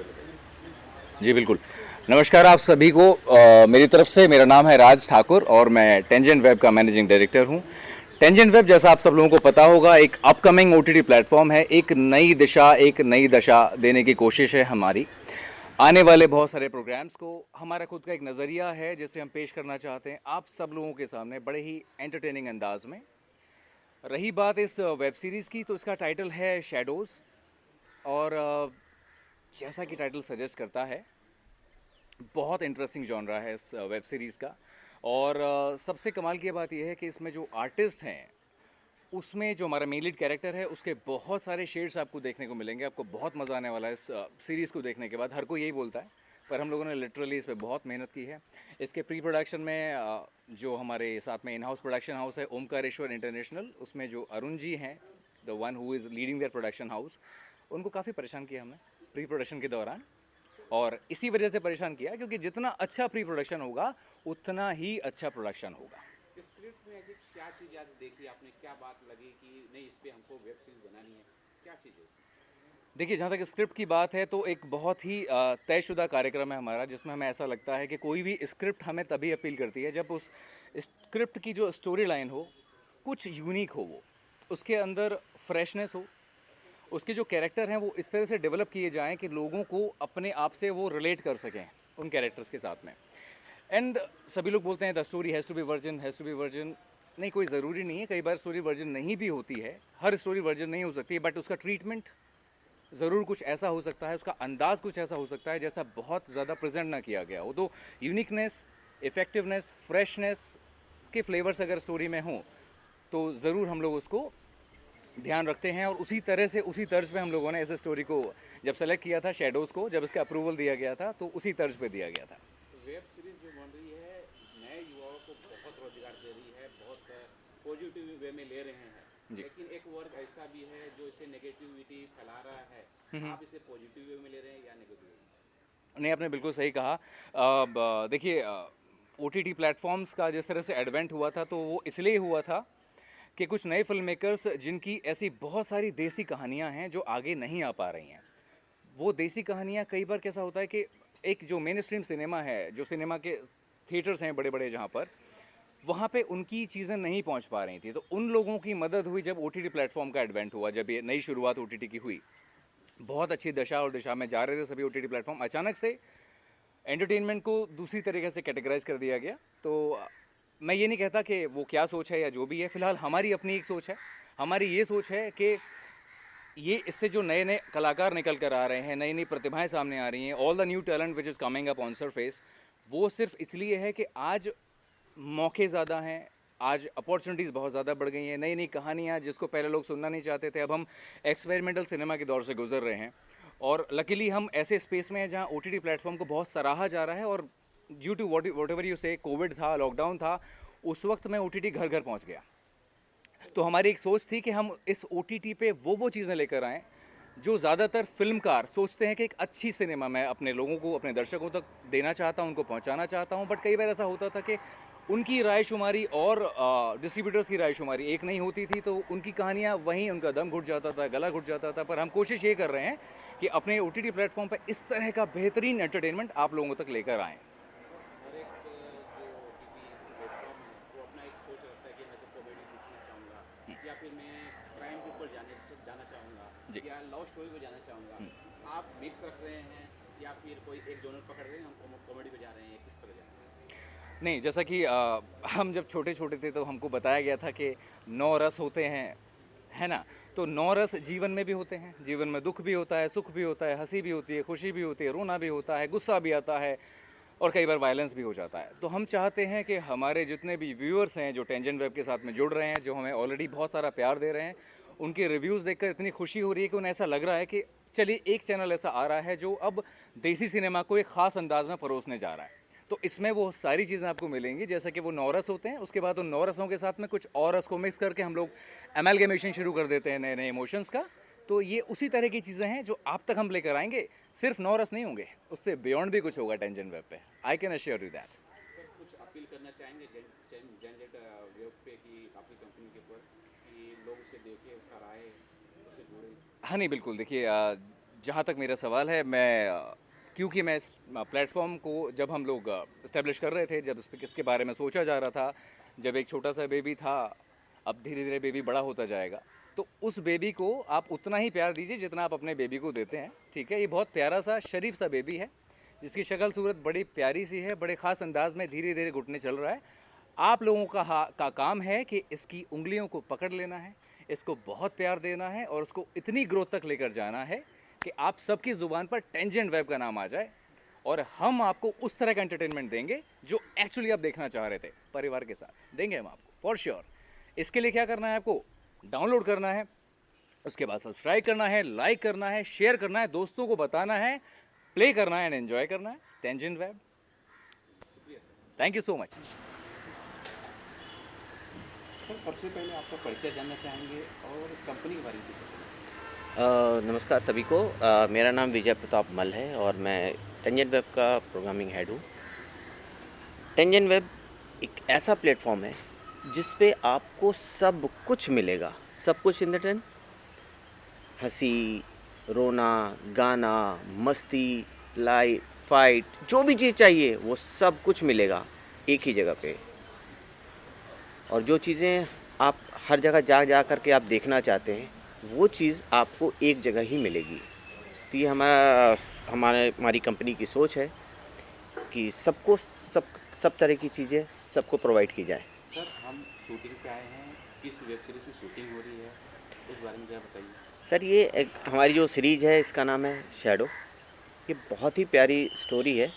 बारे में बताइए। जी बिल्कुल। नमस्कार आप सभी को। मेरी तरफ से मेरा नाम है राज ठाकुर और मैं टेंजेंट वेब का मैनेजिंग डायरेक्टर हूं। टेंजेंट वेब जैसा आप सब लोगों को पता होगा एक अपकमिंग ओटीटी प्लेटफॉर्म है। एक नई दिशा एक नई दशा देने की कोशिश है हमारी। आने वाले बहुत सारे प्रोग्राम्स को हमारा खुद का एक नज़रिया है जिसे हम पेश करना चाहते हैं आप सब लोगों के सामने बड़े ही एंटरटेनिंग अंदाज में। रही बात इस वेब सीरीज़ की तो इसका टाइटल है शैडोज़। और जैसा कि टाइटल सजेस्ट करता है बहुत इंटरेस्टिंग जॉनरा है इस वेब सीरीज़ का। और सबसे कमाल की बात यह है कि इसमें जो आर्टिस्ट हैं उसमें जो हमारा मेन लीड कैरेक्टर है उसके बहुत सारे शेड्स आपको देखने को मिलेंगे। आपको बहुत मज़ा आने वाला है इस सीरीज़ को देखने के बाद। हर कोई यही बोलता है पर हम लोगों ने लिटरली इस पर बहुत मेहनत की है। इसके प्री प्रोडक्शन में जो हमारे साथ में इन हाउस प्रोडक्शन हाउस है ओमकारेश्वर इंटरनेशनल, उसमें जो अरुण जी हैं the one who is leading their production house, उनको काफ़ी परेशान किया हमने प्री प्रोडक्शन के दौरान। और इसी वजह से परेशान किया क्योंकि जितना अच्छा प्री प्रोडक्शन होगा उतना ही अच्छा प्रोडक्शन होगा। स्क्रिप्ट में ऐसी क्या चीज़ आज देखी आपने, क्या बात लगी कि नहीं इस पे हमको वेब सीरीज बनानी है, क्या चीज़ है? देखिए जहाँ तक स्क्रिप्ट की बात है तो एक बहुत ही तयशुदा कार्यक्रम है हमारा जिसमें हमें ऐसा लगता है कि कोई भी स्क्रिप्ट हमें तभी अपील करती है जब उस स्क्रिप्ट की जो स्टोरी लाइन हो कुछ यूनिक हो, वो उसके अंदर फ्रेशनेस हो, उसके जो कैरेक्टर हैं वो इस तरह से डेवलप किए जाएं कि लोगों को अपने आप से वो रिलेट कर सकें उन कैरेक्टर्स के साथ में। एंड सभी लोग बोलते हैं the story has to be virgin, has to be virgin. नहीं, कोई ज़रूरी नहीं है। कई बार स्टोरी वर्जिन नहीं भी होती है, हर स्टोरी वर्जिन नहीं हो सकती है, बट उसका ट्रीटमेंट ज़रूर कुछ ऐसा हो सकता है, उसका अंदाज़ कुछ ऐसा हो सकता है जैसा बहुत ज़्यादा प्रेजेंट ना किया गया हो। तो यूनिकनेस, इफ़ेक्टिवनेस, फ्रेशनेस के फ्लेवर्स अगर स्टोरी में हों तो ज़रूर हम लोग उसको ध्यान रखते हैं। और उसी तरह से उसी तर्ज पे हम लोगों ने इस स्टोरी को जब सेलेक्ट किया था, शैडोज़ को जब इसका अप्रूवल दिया गया था तो उसी तर्ज पे दिया गया था। वेब सीरीज जो बन रही है नए युवाओं को बहुत रोजगार दे रही है, बहुत पॉजिटिव वे में ले रहे हैं, जी। लेकिन एक वर्ग ऐसा भी है जो इसे नेगेटिविटी फैला रहा है। आप इसे पॉजिटिव वे में ले रहे हैं या नेगेटिव वे में? नहीं, आपने बिल्कुल सही कहा। देखिए ओटीटी प्लेटफॉर्म्स का जिस तरह से एडवेंट हुआ था तो वो इसलिए हुआ था कि कुछ नए फिल्म मेकर्स जिनकी ऐसी बहुत सारी देसी कहानियाँ हैं जो आगे नहीं आ पा रही हैं, वो देसी कहानियाँ कई बार कैसा होता है कि एक जो मेन स्ट्रीम सिनेमा है, जो सिनेमा के थिएटर्स हैं बड़े बड़े जहाँ पर, वहाँ पे उनकी चीज़ें नहीं पहुँच पा रही थी। तो उन लोगों की मदद हुई जब ओटीटी प्लेटफॉर्म का एडवेंट हुआ, जब ये नई शुरुआत ओटीटी की हुई। बहुत अच्छी दशा और दिशा में जा रहे थे सभी ओटीटी प्लेटफॉर्म, अचानक से एंटरटेनमेंट को दूसरी तरीके से कैटेगराइज कर दिया गया। तो मैं ये नहीं कहता कि वो क्या सोच है या जो भी है, फिलहाल हमारी अपनी एक सोच है। हमारी ये सोच है कि ये इससे जो नए नए कलाकार निकल कर आ रहे हैं, नई नई प्रतिभाएं सामने आ रही हैं, all the new talent which is coming up on surface, वो सिर्फ इसलिए है कि आज मौके ज़्यादा हैं, आज अपॉर्चुनिटीज़ बहुत ज़्यादा बढ़ गई हैं। नई नई कहानियाँ जिसको पहले लोग सुनना नहीं चाहते थे, अब हम एक्सपेरिमेंटल सिनेमा के दौर से गुजर रहे हैं। और लकीली हम ऐसे स्पेस में हैं जहाँ ओटीटी प्लेटफॉर्म को बहुत सराहा जा रहा है। और due to whatever you say, covid था, लॉकडाउन था, उस वक्त में ओटीटी घर घर पहुँच गया। तो हमारी एक सोच थी कि हम इस ओटीटी पे वो चीज़ें लेकर आएँ जो ज़्यादातर फिल्मकार सोचते हैं कि एक अच्छी सिनेमा मैं अपने लोगों को, अपने दर्शकों तक देना चाहता हूं, उनको पहुंचाना चाहता हूं। बट कई बार ऐसा होता था कि उनकी रायशुमारी और डिस्ट्रीब्यूटर्स की रायशुमारी एक नहीं होती थी, तो उनकी कहानियां वहीं उनका दम घुट जाता था, गला घुट जाता था। पर हम कोशिश ये कर रहे हैं कि अपने ओटीटी प्लेटफॉर्म पर इस तरह का बेहतरीन एंटरटेनमेंट आप लोगों तक लेकर आएँ। सर हर एक जो ओटीटी प्लेटफॉर्म है वो अपना एक सोच रखता है कि मैं तो कॉमेडी देखना चाहूँगा, या फिर मैं क्राइम के ऊपर जाना चाहूँगा, जी। या लव स्टोरी को जाना चाहूँगा। आप मिक्स रख रहे हैं या फिर कोई एक जोनर पकड़ रहे हैं, हम कॉमेडी पे जा रहे हैं, किस तरह जा रहे हैं? नहीं, जैसा कि हम जब छोटे छोटे थे तो हमको बताया गया था कि 9 रस होते हैं, है ना? तो 9 रस जीवन में भी होते हैं। जीवन में दुख भी होता है, सुख भी होता है, हंसी भी होती है, खुशी भी होती है, रोना भी होता है, गुस्सा भी आता है और कई बार वायलेंस भी हो जाता है। तो हम चाहते हैं कि हमारे जितने भी व्यूअर्स हैं जो टेंजेंट वेब के साथ में जुड़ रहे हैं, जो हमें ऑलरेडी बहुत सारा प्यार दे रहे हैं, उनके रिव्यूज़ देखकर इतनी खुशी हो रही है कि उन्हें ऐसा लग रहा है कि चलिए एक चैनल ऐसा आ रहा है जो अब देसी सिनेमा को एक ख़ास अंदाज में परोसने जा रहा है। तो इसमें वो सारी चीज़ें आपको मिलेंगी जैसा कि वो 9 रस होते हैं, उसके बाद उन 9 रसों के साथ में कुछ और रस को मिक्स करके हम लोग एमैलगमेशन शुरू कर देते हैं नए नए इमोशंस का। तो ये उसी तरह की चीज़ें हैं जो आप तक हम लेकर आएंगे। सिर्फ 9 रस नहीं होंगे, उससे बियॉन्ड भी कुछ होगा टेंजेंट वेब पे। I can assure you that. Sir कुछ अपील करना चाहेंगे जनरेट वेब पे कि आपकी कंपनी के ऊपर, कि लोग उसे देखें, सराहे, उससे जुड़े? हाँ नहीं, बिल्कुल। देखिए जहाँ तक मेरा सवाल है, क्योंकि मैं इस प्लेटफॉर्म को जब हम लोग इस्टेब्लिश कर रहे थे, जब इसके बारे में सोचा जा रहा था, जब एक छोटा सा बेबी था, अब धीरे धीरे बेबी बड़ा होता जाएगा, तो उस बेबी को आप उतना ही प्यार दीजिए जितना आप अपने बेबी को देते हैं, ठीक है। ये बहुत प्यारा सा शरीफ सा बेबी है, जिसकी शक्ल सूरत बड़ी प्यारी सी है, बड़े ख़ास अंदाज में धीरे धीरे घुटने चल रहा है। आप लोगों का काम है कि इसकी उंगलियों को पकड़ लेना है, इसको बहुत प्यार देना है और उसको इतनी ग्रोथ तक लेकर जाना है कि आप सबकी ज़ुबान पर टेंजेंट वेब का नाम आ जाए, और हम आपको उस तरह का एंटरटेनमेंट देंगे जो एक्चुअली आप देखना चाह रहे थे। परिवार के साथ देंगे हम आपको फॉर श्योर। इसके लिए क्या करना है, आपको डाउनलोड करना है, उसके बाद सब्सक्राइब करना है, लाइक करना है, शेयर करना है, दोस्तों को बताना है, प्ले करना है एंड एंजॉय करना है। Tangent web, thank you so much. Sir सबसे पहले आपका परिचय जानना चाहेंगे और कंपनी के बारे में पूछना नमस्कार सभी को। मेरा नाम विजय प्रताप मल है और मैं टेंजेंट वेब का प्रोग्रामिंग हेड हूँ। टेंजेंट वेब एक ऐसा प्लेटफॉर्म है जिस पे आपको सब कुछ मिलेगा, सब कुछ इन द टेन, हंसी, रोना, गाना, मस्ती, लाइव, फाइट, जो भी चीज़ चाहिए वो सब कुछ मिलेगा एक ही जगह पे। और जो चीज़ें आप हर जगह जा करके आप देखना चाहते हैं वो चीज़ आपको एक जगह ही मिलेगी। तो ये हमारी कंपनी की सोच है कि सबको सब तरह की चीज़ें सबको प्रोवाइड की जाए। सर हम शूटिंग पे आए हैं, किस वेब सीरीज की शूटिंग हो रही है, उस बारे में क्या बताइए। सर ये एक हमारी जो सीरीज़ है इसका नाम है शैडो। ये बहुत ही प्यारी स्टोरी है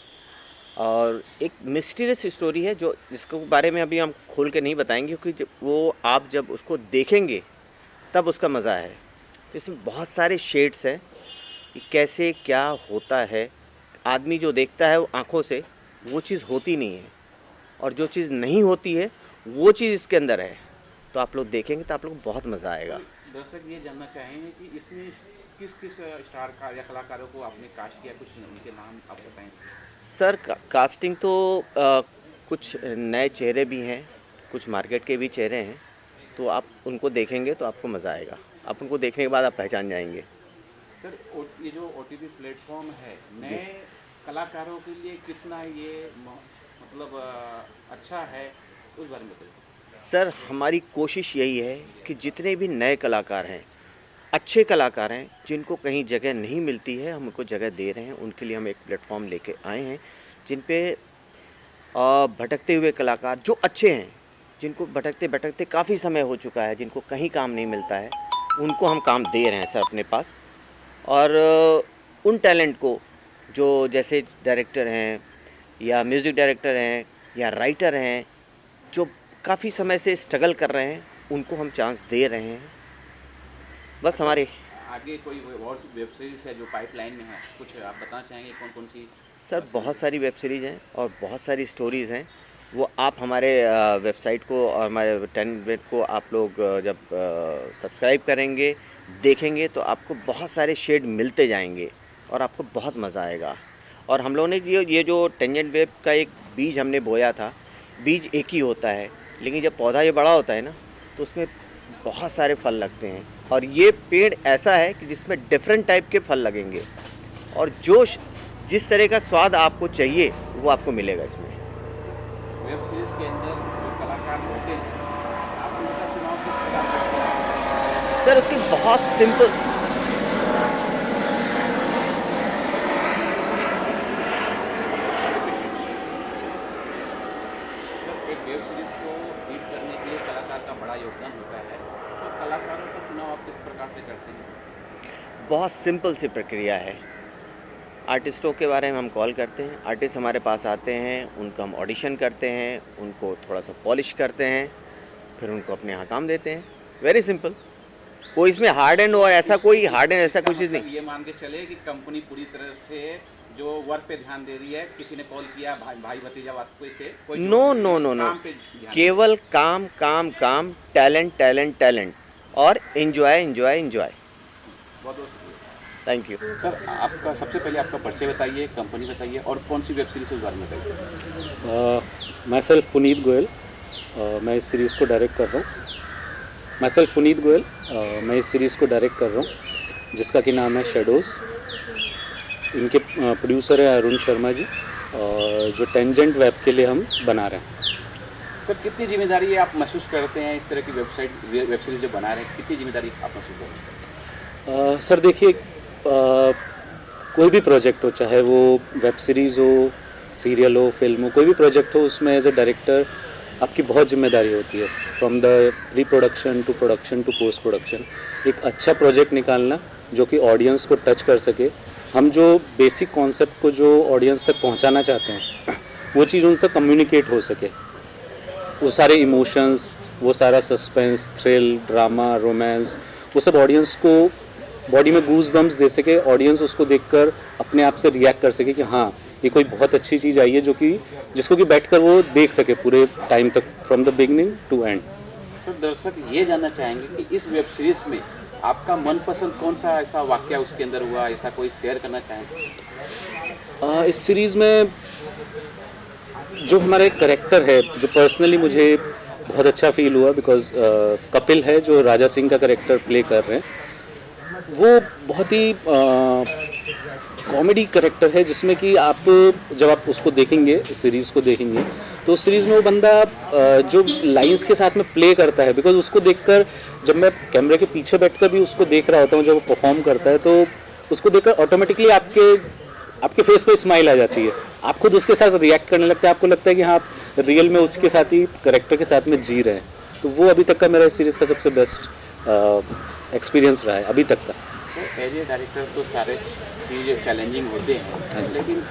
और एक मिस्टीरियस स्टोरी है जो जिसके बारे में अभी हम खोल के नहीं बताएंगे, क्योंकि वो आप जब उसको देखेंगे तब उसका मज़ा है। तो इसमें बहुत सारे शेड्स हैं कि कैसे क्या होता है। आदमी जो देखता है वो आँखों से, वो चीज़ होती नहीं है, और जो चीज़ नहीं होती है वो चीज़ इसके अंदर है। तो आप लोग देखेंगे तो आप लोग को बहुत मज़ा आएगा। दर्शक ये जानना चाहेंगे कि इसमें किस किस स्टार का या कलाकारों को आपने कास्ट किया, कुछ उनके नाम आप बताएं। सर कास्टिंग तो कुछ नए चेहरे भी हैं, कुछ मार्केट के भी चेहरे हैं, तो आप उनको देखेंगे तो आपको मज़ा आएगा। आप उनको देखने के बाद आप पहचान जाएंगे। सर ये जो OTT प्लेटफॉर्म है, नए कलाकारों के लिए कितना ये मतलब अच्छा है, उस बारे में बताइए। सर हमारी कोशिश यही है कि जितने भी नए कलाकार हैं, अच्छे कलाकार हैं, जिनको कहीं जगह नहीं मिलती है, हम उनको जगह दे रहे हैं। उनके लिए हम एक प्लेटफॉर्म लेके आए हैं जिन पे भटकते हुए कलाकार जो अच्छे हैं, जिनको भटकते भटकते काफ़ी समय हो चुका है, जिनको कहीं काम नहीं मिलता है, उनको हम काम दे रहे हैं सर अपने पास। और उन टैलेंट को जो जैसे डायरेक्टर हैं या म्यूज़िक डायरेक्टर हैं या राइटर हैं, जो काफ़ी समय से स्ट्रगल कर रहे हैं, उनको हम चांस दे रहे हैं। बस हमारे आगे कोई और वेब सीरीज है जो पाइपलाइन में है, कुछ आप बताना चाहेंगे कौन कौन सी? सर बहुत सारी वेब सीरीज़ हैं और बहुत सारी स्टोरीज़ हैं। वो आप हमारे वेबसाइट को और हमारे टेंजेंट वेब को आप लोग जब सब्सक्राइब करेंगे, देखेंगे, तो आपको बहुत सारे शेड मिलते जाएंगे और आपको बहुत मज़ा आएगा। और हम लोगों ने ये जो टेंजेंट वेब का एक बीज हमने बोया था, बीज एक ही होता है, लेकिन जब पौधा ये बड़ा होता है ना, तो उसमें बहुत सारे फल लगते हैं। और ये पेड़ ऐसा है कि जिसमें डिफरेंट टाइप के फल लगेंगे, और जिस तरह का स्वाद आपको चाहिए वो आपको मिलेगा इसमें। वेब सीरीज के अंदर जो कलाकार होते हैं, आप उनका चुनाव किस प्रकार करते हैं? सर उसकी बहुत सिंपल, जब एक वेब सीरीज को हिट करने के लिए कलाकार का बड़ा योगदान होता है, तो कलाकारों का चुनाव आप किस प्रकार से करते हैं? बहुत सिंपल सी प्रक्रिया है। आर्टिस्टों के बारे में हम कॉल करते हैं, आर्टिस्ट हमारे पास आते हैं, उनका हम ऑडिशन करते हैं, उनको थोड़ा सा पॉलिश करते हैं, फिर उनको अपने यहाँ काम देते हैं। Very simple. कोई इसमें हार्ड एंड और ऐसा कोई हार्ड एंड ऐसा कुछ चीज़ नहीं। ये मान के चले कि कंपनी पूरी तरह से जो वर्क पे ध्यान दे रही है, किसी ने कॉल किया, भाई भतीजा बात कोई नो नो नो नो, केवल काम काम काम, टैलेंट टैलेंट टैलेंट, और एंजॉय एंजॉय एंजॉय। बहुत बहुत थैंक यू। सर आपका सबसे पहले आपका परिचय बताइए, कंपनी बताइए और कौन सी वेब सीरीज उस बारे में बताइए। मैं सेल्फ पुनीत गोयल, मैं इस सीरीज़ को डायरेक्ट कर रहा हूँ। मैं इस सीरीज़ को डायरेक्ट कर रहा हूँ। जिसका कि नाम है शेडोज़। इनके प्रोड्यूसर है अरुण शर्मा जी, और जो टेंजेंट वेब के लिए हम बना रहे हैं। सर कितनी जिम्मेदारी आप महसूस करते हैं इस तरह की वेब सीरीज जो बना रहे हैं, कितनी जिम्मेदारी आप महसूस करते हैं? सर देखिए, कोई भी प्रोजेक्ट हो, चाहे वो वेब सीरीज़ हो, सीरियल हो, फिल्म हो, कोई भी प्रोजेक्ट हो, उसमें एज ए डायरेक्टर आपकी बहुत जिम्मेदारी होती है। From the pre production to post production, एक अच्छा प्रोजेक्ट निकालना जो कि ऑडियंस को टच कर सके। हम जो बेसिक कॉन्सेप्ट को जो ऑडियंस तक पहुंचाना चाहते हैं वो चीज़ उन तक कम्युनिकेट हो सके। वो सारे इमोशंस, वो सारा सस्पेंस, थ्रिल, ड्रामा, रोमांस, वो सब ऑडियंस को बॉडी में गूज बम्स दे सके। ऑडियंस उसको देखकर अपने आप से रिएक्ट कर सके कि हाँ, ये कोई बहुत अच्छी चीज़ आई है जो कि जिसको कि बैठकर वो देख सके पूरे टाइम तक, from the beginning to end. Sir दर्शक ये जानना चाहेंगे कि इस वेब सीरीज में आपका मनपसंद कौन सा ऐसा वाक्य उसके अंदर हुआ, ऐसा कोई शेयर करना चाहेंगे? इस सीरीज़ में जो हमारा एक करेक्टर है, जो पर्सनली मुझे बहुत अच्छा फील हुआ, बिकॉज कपिल है जो राजा सिंह का करेक्टर प्ले कर रहे हैं, वो बहुत ही कॉमेडी करेक्टर है, जिसमें कि आप जब आप उसको देखेंगे, सीरीज़ को देखेंगे, तो उस सीरीज़ में वो बंदा जो लाइंस के साथ में प्ले करता है, बिकॉज उसको देखकर जब मैं कैमरे के पीछे बैठकर भी उसको देख रहा होता हूँ, जब वो परफॉर्म करता है, तो उसको देखकर ऑटोमेटिकली आपके फेस पे स्माइल आ जाती है। आप खुद उसके साथ रिएक्ट करने लगते हैं, आपको लगता है कि हाँ, आप रियल में उसके साथ ही करेक्टर के साथ में जी रहे हैं। तो वो अभी तक का मेरा इस सीरीज़ का सबसे बेस्ट एक्सपीरियंस रहा है अभी तक का। एज ए डायरेक्टर तो सारे चीज़ें चैलेंजिंग होते हैं, लेकिन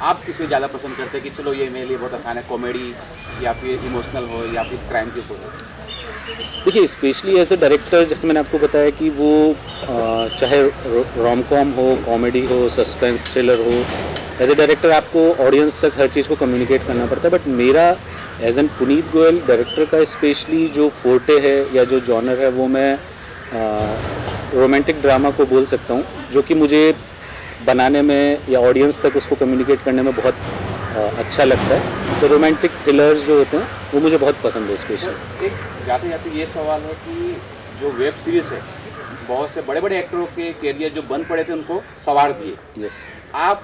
आप किसे ज़्यादा पसंद करते हैं कि चलो ये मेरे लिए बहुत आसान है, कॉमेडी या फिर इमोशनल हो या फिर क्राइम के ऊपर हो? देखिए, स्पेशली एज ए डायरेक्टर, जैसे मैंने आपको बताया कि वो चाहे रोम कॉम हो, कॉमेडी हो, सस्पेंस, थ्रिलर हो, एज ए डायरेक्टर आपको ऑडियंस तक हर चीज़ को कम्युनिकेट करना पड़ता है। बट मेरा as an Puneet Goyal director का स्पेशली जो फोर्टे है या जो जॉनर है, वो मैं रोमांटिक ड्रामा को बोल सकता हूँ, जो कि मुझे बनाने में या ऑडियंस तक उसको कम्युनिकेट करने में बहुत अच्छा लगता है। तो रोमांटिक थ्रिलर्स जो होते हैं वो मुझे बहुत पसंद है स्पेशली। एक जाते जाते ये सवाल है कि जो वेब सीरीज़ है, बहुत से बड़े बड़े एक्टरों के कैरियर जो बंद पड़े थे उनको संवार दिए। यस। आप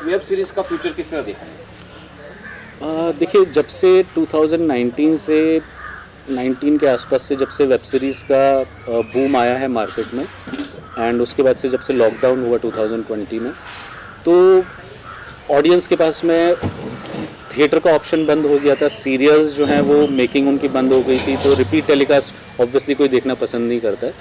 वेब सीरीज़ का फ्यूचर किस तरह देखा है? देखिए, जब से 2019 से 19 के आसपास से जब से वेब सीरीज़ का बूम आया है मार्केट में, एंड उसके बाद से जब से लॉकडाउन हुआ 2020 में, तो ऑडियंस के पास में थिएटर का ऑप्शन बंद हो गया था। सीरियल्स जो हैं वो मेकिंग उनकी बंद हो गई थी, तो रिपीट टेलीकास्ट ऑब्वियसली कोई देखना पसंद नहीं करता है।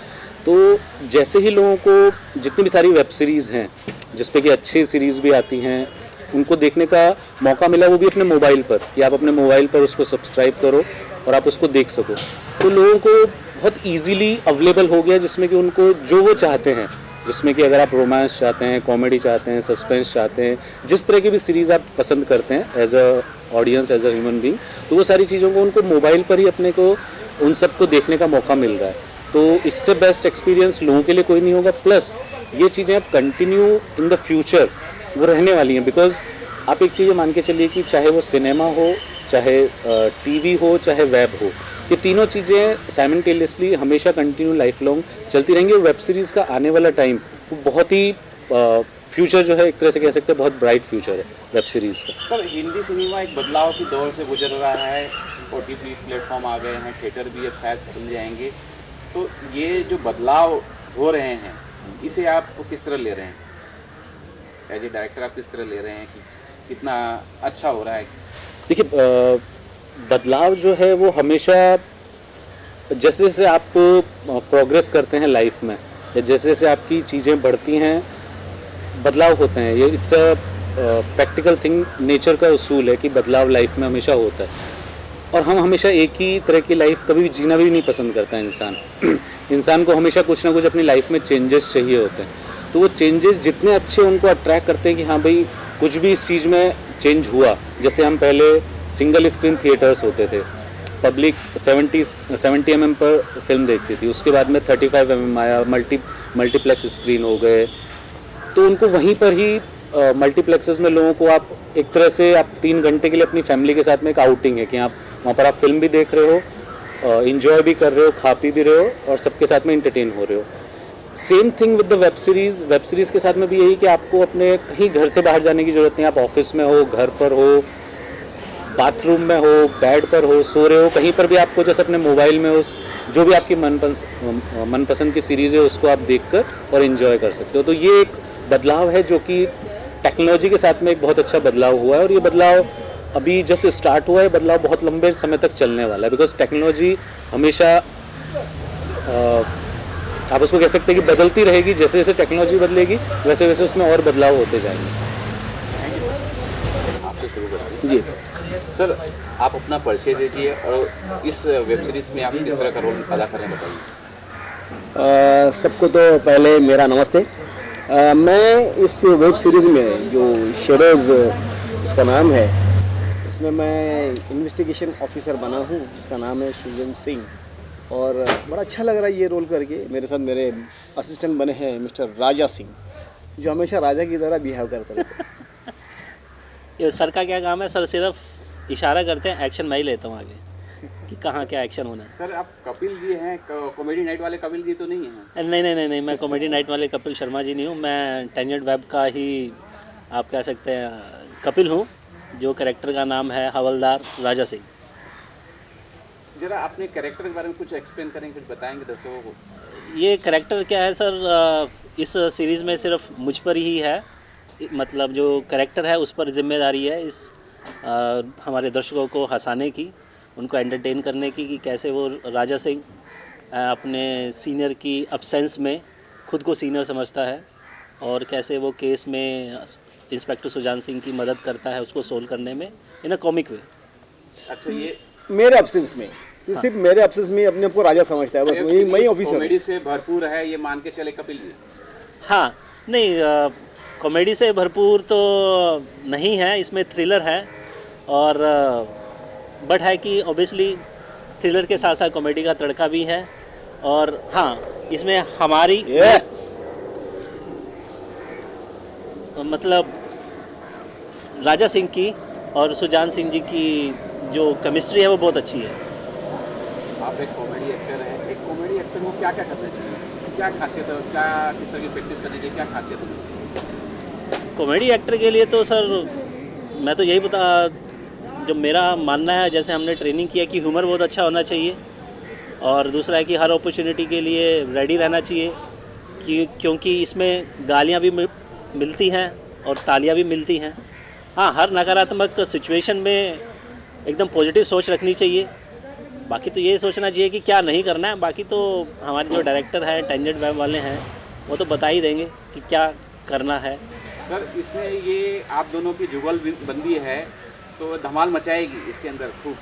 तो जैसे ही लोगों को जितनी भी सारी वेब सीरीज़ हैं जिस पे कि अच्छी सीरीज़ भी आती हैं, उनको देखने का मौका मिला, वो भी अपने मोबाइल पर, कि आप अपने मोबाइल पर उसको सब्सक्राइब करो और आप उसको देख सको, तो लोगों को बहुत इजीली अवेलेबल हो गया, जिसमें कि उनको जो वो चाहते हैं, जिसमें कि अगर आप रोमांस चाहते हैं, कॉमेडी चाहते हैं, सस्पेंस चाहते हैं, जिस तरह की भी सीरीज़ आप पसंद करते हैं as a audience, as a human being, तो वो सारी चीज़ों को उनको मोबाइल पर ही अपने को उन सबको देखने का मौका मिल रहा है। तो इससे बेस्ट एक्सपीरियंस लोगों के लिए कोई नहीं होगा। प्लस ये चीज़ें अब कंटिन्यू इन द फ्यूचर वो रहने वाली हैं, बिकॉज आप एक चीज़ मान के चलिए कि चाहे वो सिनेमा हो, चाहे टीवी हो, चाहे वेब हो, ये तीनों चीज़ें साइमल्टेनियसली हमेशा कंटिन्यू लाइफ लॉन्ग चलती रहेंगी। और वेब सीरीज़ का आने वाला टाइम वो बहुत ही फ्यूचर जो है, एक तरह से कह सकते हैं बहुत ब्राइट फ्यूचर है वेब सीरीज़ का। सर, हिंदी सिनेमा एक बदलाव की दौर से गुजर रहा है, OTT प्लेटफॉर्म आ गए हैं, थिएटर भी अब शायद खुल जाएंगे, तो ये जो बदलाव हो रहे हैं इसे आप किस तरह ले रहे हैं? एज ए डायरेक्टर आप किस तरह ले रहे हैं कि कितना अच्छा हो रहा है? देखिए, बदलाव जो है वो हमेशा जैसे जैसे आप प्रोग्रेस करते हैं लाइफ में, या जैसे जैसे आपकी चीज़ें बढ़ती हैं, बदलाव होते हैं। ये it's a practical thing, nature का उसूल है कि बदलाव लाइफ में हमेशा होता है। और हम हमेशा एक ही तरह की लाइफ कभी भी जीना भी नहीं पसंद करता है इंसान। इंसान को हमेशा कुछ ना कुछ अपनी लाइफ में चेंजेस चाहिए होते हैं। तो वो चेंजेस जितने अच्छे उनको अट्रैक्ट करते हैं कि हाँ भाई कुछ भी इस चीज़ में चेंज हुआ। जैसे हम पहले सिंगल स्क्रीन थिएटर्स होते थे, पब्लिक 70 mm पर फिल्म देखती थी, उसके बाद में 35 mm आया, मल्टीप्लेक्स स्क्रीन हो गए, तो उनको वहीं पर ही मल्टीप्लेक्सेस में लोगों को आप एक तरह से आप 3 घंटे के लिए अपनी फैमिली के साथ में एक आउटिंग है कि आप वहाँ पर आप फिल्म भी देख रहे हो, इंजॉय भी कर रहे हो, खा पी भी रहे हो और सबके साथ में इंटरटेन हो रहे हो। Same thing with the web series के साथ में भी यही कि आपको अपने कहीं घर से बाहर जाने की ज़रूरत नहीं, आप ऑफिस में हो, घर पर हो, बाथरूम में हो, बेड पर हो, सो रहे हो, कहीं पर भी आपको जैसे अपने मोबाइल में उस जो भी आपकी मनपसंद की सीरीज़ है उसको आप देखकर और इन्जॉय कर सकते हो। तो ये एक बदलाव है जो कि टेक्नोलॉजी के साथ में एक बहुत अच्छा बदलाव हुआ है, और ये बदलाव अभी जैसे स्टार्ट हुआ है, बदलाव बहुत लंबे समय तक चलने वाला है, बिकॉज टेक्नोलॉजी हमेशा आप उसको कह सकते हैं कि बदलती रहेगी। जैसे जैसे टेक्नोलॉजी बदलेगी वैसे वैसे उसमें और बदलाव होते जाएंगे। आपसे शुरू करेंगे जी सर, आप अपना परिचय दीजिए और इस वेब सीरीज में आप किस तरह का रोल अदा कर रहे हैं बताइए। सबको तो पहले मेरा नमस्ते। मैं इस वेब सीरीज़ में जो शेडोज़ इसका नाम है, इसमें मैं इन्वेस्टिगेशन ऑफिसर बना हूँ, जिसका नाम है सुजन सिंह, और बड़ा अच्छा लग रहा है ये रोल करके। मेरे साथ मेरे असिस्टेंट बने हैं मिस्टर राजा सिंह, जो हमेशा राजा की तरह बिहेव करते रहते हैं। ये सर का क्या काम है? सर सिर्फ इशारा करते हैं, एक्शन मैं ही लेता हूँ आगे कि कहाँ क्या एक्शन होना है। सर आप कपिल जी हैं, कॉमेडी नाइट वाले कपिल जी तो नहीं हैं? नहीं, मैं कॉमेडी नाइट वाले कपिल शर्मा जी नहीं हूँ। मैं टेंजेंट वेब का ही आप कह सकते हैं कपिल हूँ, जो कैरेक्टर का नाम है हवलदार राजा सिंह। जरा अपने कैरेक्टर के बारे में कुछ एक्सप्लेन करेंगे, कुछ बताएंगे दर्शकों को। ये कैरेक्टर क्या है सर, इस सीरीज़ में सिर्फ मुझ पर ही है, मतलब जो कैरेक्टर है उस पर जिम्मेदारी है इस हमारे दर्शकों को हंसाने की, उनको एंटरटेन करने की, कि कैसे वो राजा सिंह अपने सीनियर की अब्सेंस में खुद को सीनियर समझता है, और कैसे वो केस में इंस्पेक्टर सुजान सिंह की मदद करता है उसको सोल्व करने में इन अ कॉमिक वे। अच्छा, ये मेरे अब्सेंस में, ये सिर्फ मेरे अब्सेंस में अपने आप को राजा समझता है, बस वही मैं ऑफिसर। कॉमेडी से भरपूर है ये मान के चले कपिल जी? हाँ, नहीं, कॉमेडी से भरपूर तो नहीं है, इसमें थ्रिलर है, और बट है कि ऑब्वियसली थ्रिलर के साथ साथ कॉमेडी का तड़का भी है। और हाँ, इसमें हमारी मतलब राजा सिंह की और सुजान सिंह जी की जो केमिस्ट्री है वो बहुत अच्छी है। आप एक कॉमेडी एक्टर हैं, एक कॉमेडी एक्टर को क्या क्या करना चाहिए, क्या खासियत है, क्या किस तरह की प्रैक्टिस करनी चाहिए, क्या खासियत होनी चाहिए? कॉमेडी एक्टर के लिए तो सर मैं तो यही जो मेरा मानना है, जैसे हमने ट्रेनिंग किया कि ह्यूमर बहुत अच्छा होना चाहिए, और दूसरा है कि हर अपॉर्चुनिटी के लिए रेडी रहना चाहिए, क्योंकि इसमें गालियाँ भी मिलती हैं और तालियाँ भी मिलती हैं। हाँ, हर नकारात्मक सिचुएशन में एकदम पॉजिटिव सोच रखनी चाहिए। बाकी तो ये सोचना चाहिए कि क्या नहीं करना है, बाकी तो हमारे जो डायरेक्टर हैं, टेंजेंट वेब वाले हैं, वो तो बता ही देंगे कि क्या करना है। सर, इसमें ये आप दोनों की जुगलबंदी है तो धमाल मचाएगी इसके अंदर खूब।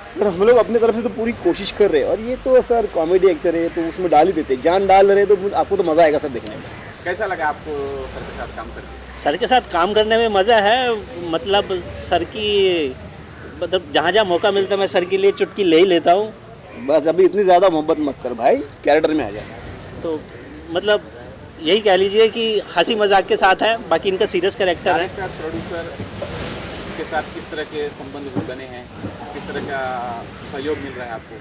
सर हम लोग अपनी तरफ से तो पूरी कोशिश कर रहे हैं, और ये तो सर कॉमेडी एक्टर है तो उसमें डाल ही देते, जान डाल रहे, तो आपको तो मज़ा आएगा सर देखने में। कैसा लगा आपको सर के साथ काम करके? सर के साथ काम करने में मज़ा है, मतलब सर की मतलब जहाँ जहाँ मौका मिलता है मैं सर के लिए चुटकी ले ही लेता हूँ। बस अभी इतनी ज़्यादा मोहब्बत मत कर भाई, कैरेक्टर में आ जाए। तो मतलब यही कह लीजिए कि हंसी मजाक के साथ है, बाकी इनका सीरियस कैरेक्टर है। डायरेक्टर प्रोड्यूसर के साथ किस तरह के संबंध बने हैं, किस तरह का सहयोग मिल रहा है आपको?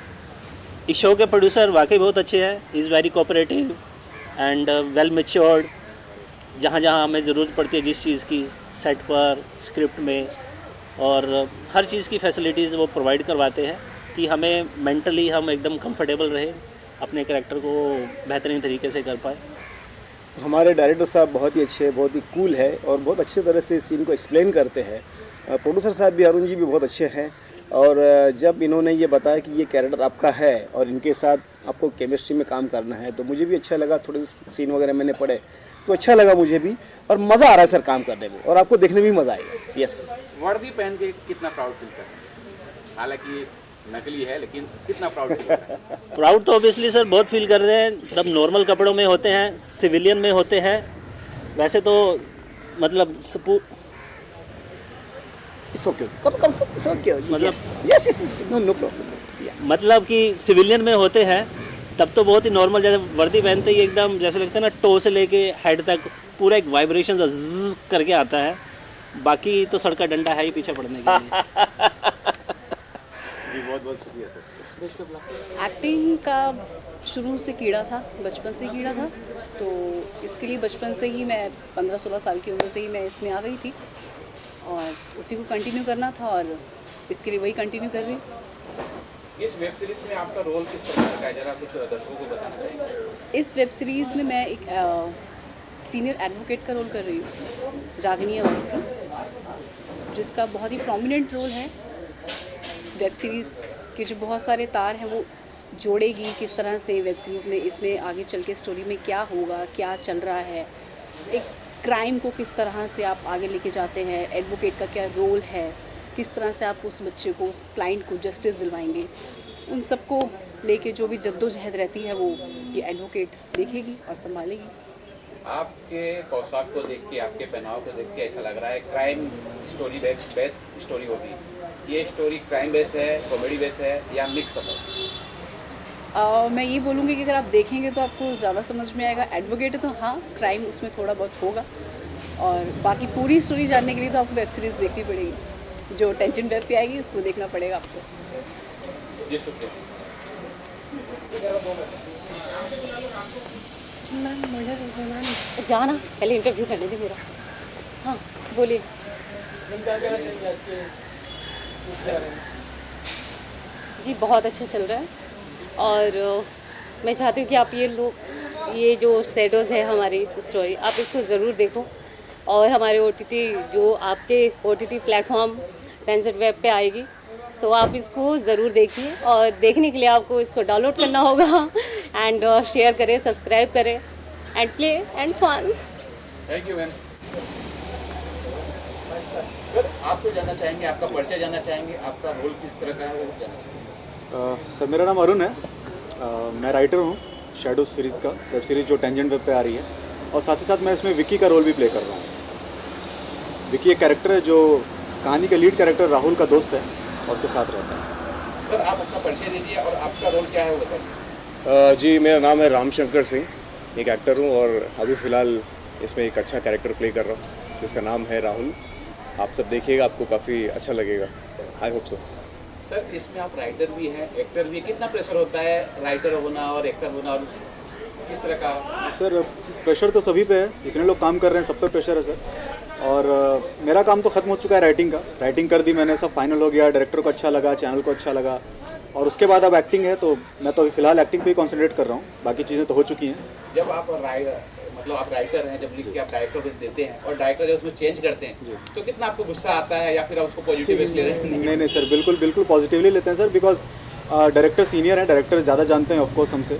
इस शो के प्रोड्यूसर वाकई बहुत अच्छे हैं, is very cooperative and well matured. जहाँ जहाँ हमें ज़रूरत पड़ती है जिस चीज़ की, सेट पर, स्क्रिप्ट में, और हर चीज़ की फैसिलिटीज़ वो प्रोवाइड करवाते हैं कि हमें मेंटली हम एकदम कंफर्टेबल रहें, अपने कैरेक्टर को बेहतरीन तरीके से कर पाए। हमारे डायरेक्टर साहब बहुत ही अच्छे, बहुत ही कूल है, और बहुत अच्छे तरह से सीन को एक्सप्लेन करते हैं। प्रोड्यूसर साहब भी, अरुण जी भी बहुत अच्छे हैं, और जब इन्होंने ये बताया कि ये कैरेक्टर आपका है और इनके साथ आपको केमिस्ट्री में काम करना है, तो मुझे भी अच्छा लगा। थोड़े सीन वगैरह मैंने पढ़े तो अच्छा लगा मुझे भी, और मज़ा आ रहा है सर काम करने में, और आपको देखने में भी मज़ा आएगा। यस, वर्दी पहन के कितना प्राउड फील कर रहे हैं? हालांकि नकली है लेकिन कितना प्राउड फील कर रहे हैं? प्राउड तो ऑब्वियसली सर बहुत फील कर रहे हैं, जब नॉर्मल कपड़ों में होते हैं, सिविलियन में होते हैं, वैसे तो मतलब मतलब कि सिविलियन में होते हैं तब तो बहुत ही नॉर्मल, जैसे वर्दी पहनते ही एकदम जैसे लगता है ना, टो से लेके हेड तक पूरा एक वाइब्रेशन ज़ करके आता है। बाकी तो सड़का डंडा है ही पीछे पड़ने के लिए। बहुत बहुत शुक्रिया सर। एक्टिंग का शुरू से कीड़ा था, बचपन से कीड़ा था, तो इसके लिए बचपन से ही मैं 15-16 साल की उम्र से ही मैं इसमें आ गई थी और उसी को कंटिन्यू करना था और इसके लिए वही कंटिन्यू कर रही हूँ। इस वेब सीरीज में आपका रोल किस प्रकार का है, जरा कुछ दर्शकों को बताना चाहिए। इस वेब सीरीज़ में मैं एक सीनियर एडवोकेट का रोल कर रही हूँ, रागिनी अवस्थी, जिसका बहुत ही प्रोमिनेंट रोल है। वेब सीरीज़ के जो बहुत सारे तार हैं वो जोड़ेगी किस तरह से वेब सीरीज़ में, इसमें आगे चल के स्टोरी में क्या होगा, क्या चल रहा है, एक क्राइम को किस तरह से आप आगे लेके जाते हैं, एडवोकेट का क्या रोल है, किस तरह से आप उस बच्चे को, उस क्लाइंट को जस्टिस दिलवाएंगे, उन सबको लेके जो भी जद्दोजहद रहती है वो ये एडवोकेट देखेगी और संभालेगी। आपके पोशाक को देख के, आपके पहनाव को देख के ऐसा लग रहा है क्राइम स्टोरी बेस्ड स्टोरी होगी। ये स्टोरी क्राइम बेस्ड है, कॉमेडी बेस्ड है या मिक्स है? मैं ये बोलूँगी कि अगर आप देखेंगे तो आपको ज़्यादा समझ में आएगा। एडवोकेट है तो हाँ, क्राइम उसमें थोड़ा बहुत होगा और बाकी पूरी स्टोरी जानने के लिए तो आपको वेब सीरीज़ देखनी पड़ेगी। जो टेंजेंट वेब पे आएगी उसको देखना पड़ेगा आपको। जी शुक्रिया। जाना पहले इंटरव्यू करने दे मेरा। हाँ बोलिए। जी बहुत अच्छा चल रहा है और मैं चाहती हूँ कि आप ये जो शेडोज़ है हमारी स्टोरी, आप इसको ज़रूर देखो और हमारे OTT जो आपके OTT प्लेटफॉर्म टेंजेंट वेब पे आएगी, सो आप इसको ज़रूर देखिए और देखने के लिए आपको इसको डाउनलोड करना होगा एंड शेयर करें, सब्सक्राइब करें and play and fun. Thank you ma'am. Sir आपसे जानना चाहेंगे, आपका परिचय जानना चाहेंगे, आपका रोल किस तरह का है वो जानना चाहेंगे। सर मेरा नाम अरुण है। मैं राइटर हूँ शैडो सीरीज़ का, वेब सीरीज़ जो टेंजेंट वेब पे आ रही है, और साथ ही साथ मैं इसमें विकी का रोल भी प्ले कर रहा हूँ। विकी एक कैरेक्टर है जो कहानी का लीड कैरेक्टर राहुल का दोस्त है और उसके साथ रहता है। सर आप अपना परिचय दीजिए और आपका रोल क्या है वो बताइए। जी मेरा नाम है रामशंकर सिंह, एक एक्टर हूँ और अभी फ़िलहाल इसमें एक अच्छा कैरेक्टर प्ले कर रहा हूँ जिसका नाम है राहुल। आप सब देखिएगा, आपको काफ़ी अच्छा लगेगा। I hope so. सर इसमें आप राइटर भी हैं, एक्टर भी, कितना प्रेशर होता है राइटर होना और एक्टर होना, और किस तरह का? सर प्रेशर तो सभी पे है, इतने लोग काम कर रहे हैं, सब पे प्रेशर है सर। और मेरा काम तो ख़त्म हो चुका है राइटिंग का, राइटिंग कर दी मैंने, सब फाइनल हो गया, डायरेक्टर को अच्छा लगा, चैनल को अच्छा लगा, और उसके बाद अब एक्टिंग है, तो मैं तो अभी फ़िलहाल एक्टिंग पे ही कॉन्सेंट्रेट कर रहा हूँ, बाकी चीज़ें तो हो चुकी हैं। जब आप मतलब आप राइटर हैं, जब लिख के आप डायरेक्टर को देते हैं और डायरेक्टर जब उसमें चेंज करते हैं तो कितना आपको गुस्सा आता है या फिर आप उसको पॉजिटिव ले रहे हैं? नहीं सर, बिल्कुल पॉजिटिवली लेते हैं सर, बिकॉज डायरेक्टर सीनियर हैं, डायरेक्टर ज़्यादा जानते हैं ऑफकोर्स हमसे,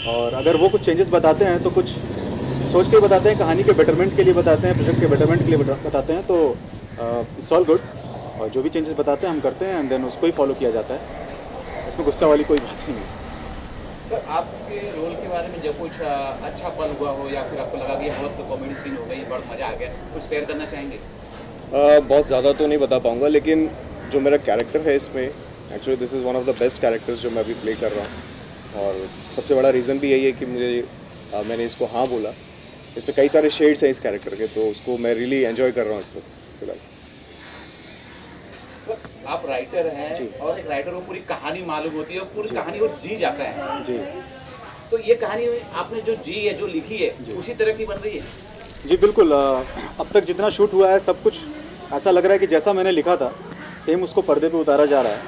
और अगर वो कुछ चेंजेस बताते हैं तो कुछ सोच के बताते हैं, कहानी के बेटरमेंट के लिए बताते हैं, प्रोजेक्ट के बेटरमेंट के लिए बताते हैं, तो इट्स ऑल गुड। और जो भी चेंजेस बताते हैं हम करते हैं एंड देन उसको ही फॉलो किया जाता है, इसमें गुस्सा वाली कोई बात नहीं है। सर आपके रोल के बारे में जब कुछ अच्छा पल हुआ हो या फिर आपको लगा कि बहुत कॉमेडी सीन हो गई, बहुत मज़ा आ गया, कुछ शेयर करना चाहेंगे? बहुत ज़्यादा तो नहीं बता पाऊँगा, लेकिन जो मेरा कैरेक्टर है इसमें, actually this is one of the best characters जो मैं अभी प्ले कर रहा हूँ, और सबसे बड़ा रीज़न भी यही है कि मैंने इसको हाँ बोला। इस पर कई सारे शेड्स हैं इस कैरेक्टर के, तो उसको मैं रियली एंजॉय कर रहा हूँ इस वक्त फिलहाल। आप राइटर हैं और एक राइटर को पूरी कहानी मालूम होती है और पूरी कहानी वो जी जाता है जी। तो ये कहानी आपने जो जी है, जो लिखी है, उसी तरह की बन रही है? जी बिल्कुल। अब तक जितना शूट हुआ है सब कुछ ऐसा लग रहा है कि जैसा मैंने लिखा था सेम उसको पर्दे पे उतारा जा रहा है,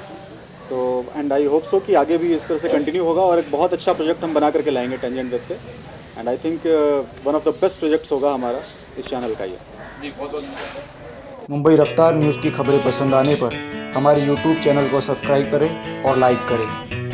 तो एंड आई होप सो कि आगे भी इस तरह से कंटिन्यू होगा और एक बहुत अच्छा प्रोजेक्ट हम बना करके लाएंगे टेंजेंट वेब पे, and I think one of the best projects होगा हमारा इस चैनल का ये। जी बहुत बहुत। मुंबई रफ्तार न्यूज़ की खबरें पसंद आने पर हमारे YouTube चैनल को सब्सक्राइब करें और लाइक करें।